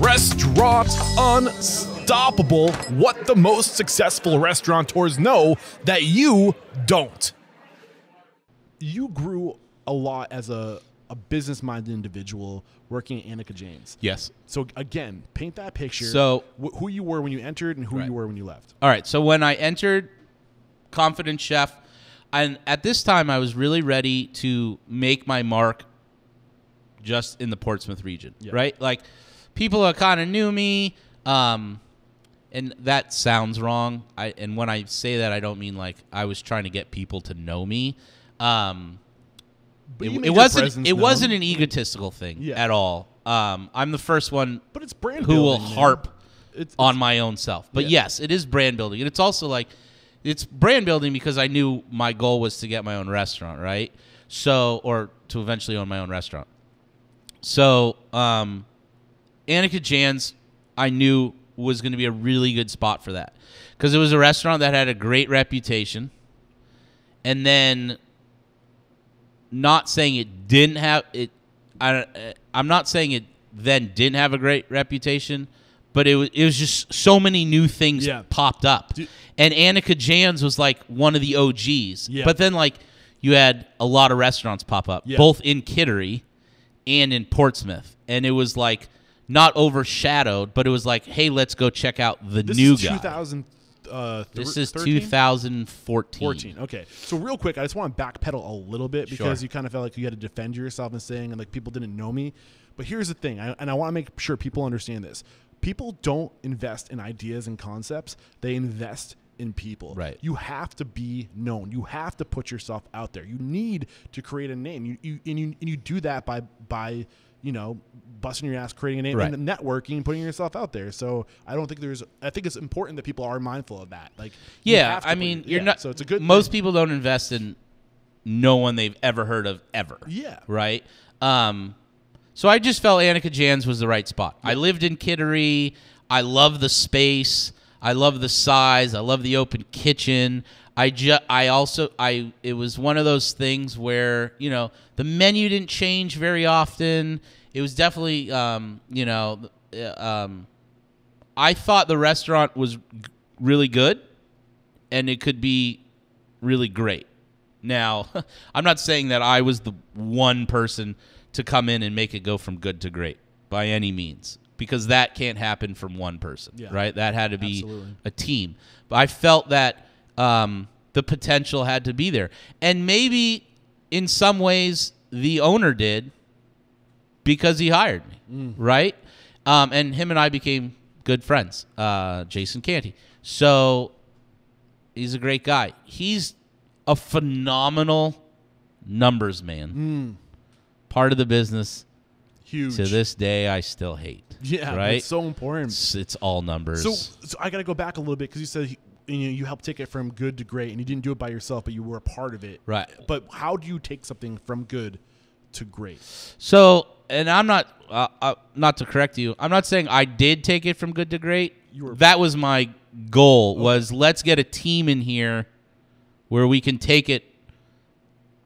Restaurant Unstoppable. What the most successful restaurateurs know that you don't. You grew a lot as a business-minded individual working at Annika Jane's. Yes. So again, paint that picture. So who you were when you entered and who you were when you left. All right. So when I entered Confident Chef, and at this time I was really ready to make my mark just in the Portsmouth region, right? Like people kind of knew me, and that sounds wrong. And when I say that, I don't mean like I was trying to get people to know me. It wasn't an egotistical thing at all. I'm the first one but it's brand who will building, harp it's on my own self. But yes, it is brand building. And it's also like, it's brand building because I knew my goal was to get my own restaurant, right? So, or to eventually own my own restaurant. So, Annika Jan's, I knew was going to be a really good spot for that because it was a restaurant that had a great reputation. And then, not saying it didn't have it. I'm not saying it then didn't have a great reputation, but it was just so many new things popped up. And Annika Jan's was like one of the OGs. Yeah. But then like you had a lot of restaurants pop up, both in Kittery and in Portsmouth. And it was like not overshadowed, but it was like, hey, let's go check out the new guy. 2000. This is 13? 2014. Okay. So real quick, I just want to backpedal a little bit because you kind of felt like you had to defend yourself and saying, and like people didn't know me. But here's the thing, and I want to make sure people understand this. People don't invest in ideas and concepts. They invest in people. Right. You have to be known. You have to put yourself out there. You need to create a name. You do that by you know, busting your ass, creating a name, and networking, and putting yourself out there. So I don't think I think it's important that people are mindful of that. Like, I mean, you're not. So it's a good. Most people don't invest in no one they've ever heard of ever. Yeah. Right. So I just felt Annika Jan's was the right spot. I lived in Kittery. I love the space. I love the size. I love the open kitchen. It was one of those things where, you know, the menu didn't change very often. It was definitely, I thought the restaurant was really good and it could be really great. Now, I'm not saying that I was the one person to come in and make it go from good to great by any means, because that can't happen from one person, right? That had to be a team. But I felt that the potential had to be there. And maybe in some ways the owner did because he hired me, right? And him and I became good friends, Jason Canty. So he's a great guy. He's a phenomenal numbers man. Part of the business. Huge. To this day, I still hate. Yeah, right? It's so important. It's all numbers. So I got to go back a little bit because you said you helped take it from good to great, and you didn't do it by yourself, but you were a part of it. Right. But how do you take something from good to great? So, and I'm not to correct you. I'm not saying I did take it from good to great. That was my goal. Okay. Was let's get a team in here where we can take it,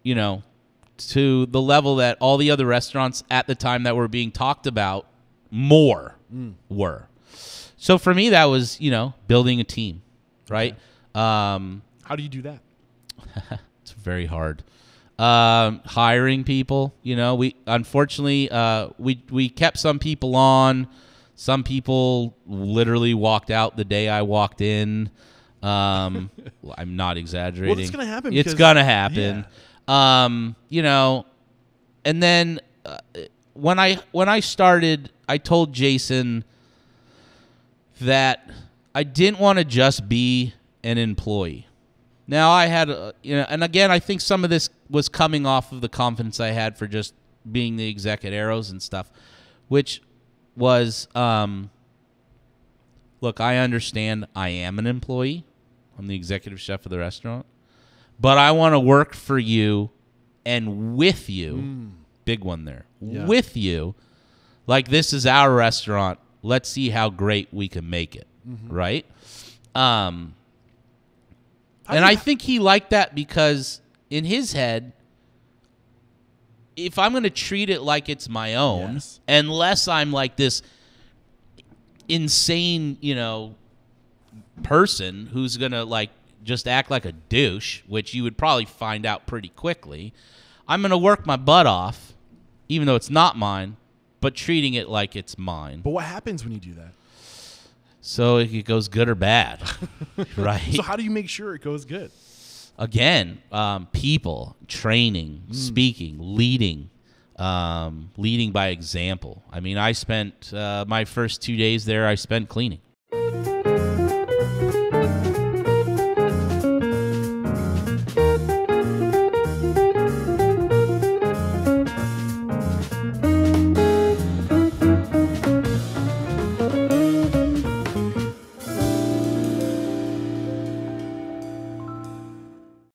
you know, to the level that all the other restaurants at the time that were being talked about more were. So for me, that was, you know, building a team, right? Okay. How do you do that? It's very hard. Hiring people, you know, we unfortunately we kept some people on. Some people literally walked out the day I walked in. I'm not exaggerating. Well, it's gonna happen. It's gonna happen. Yeah. You know, and then when I started, I told Jason that I didn't want to just be an employee. Now I had, and again, I think some of this was coming off of the confidence I had for just being the exec at Arrows and stuff, which was, look, I understand I am an employee. I'm the executive chef of the restaurant. But I want to work for you and with you, big one there, with you, like this is our restaurant. Let's see how great we can make it, right? And I think he liked that because in his head, if I'm going to treat it like it's my own, unless I'm like this insane, person who's going to like just act like a douche, which you would probably find out pretty quickly. I'm going to work my butt off, even though it's not mine, but treating it like it's mine. But what happens when you do that? So it goes good or bad, right? So how do you make sure it goes good? Again, people, training, speaking, leading by example. I mean, I spent my first 2 days there, I spent cleaning.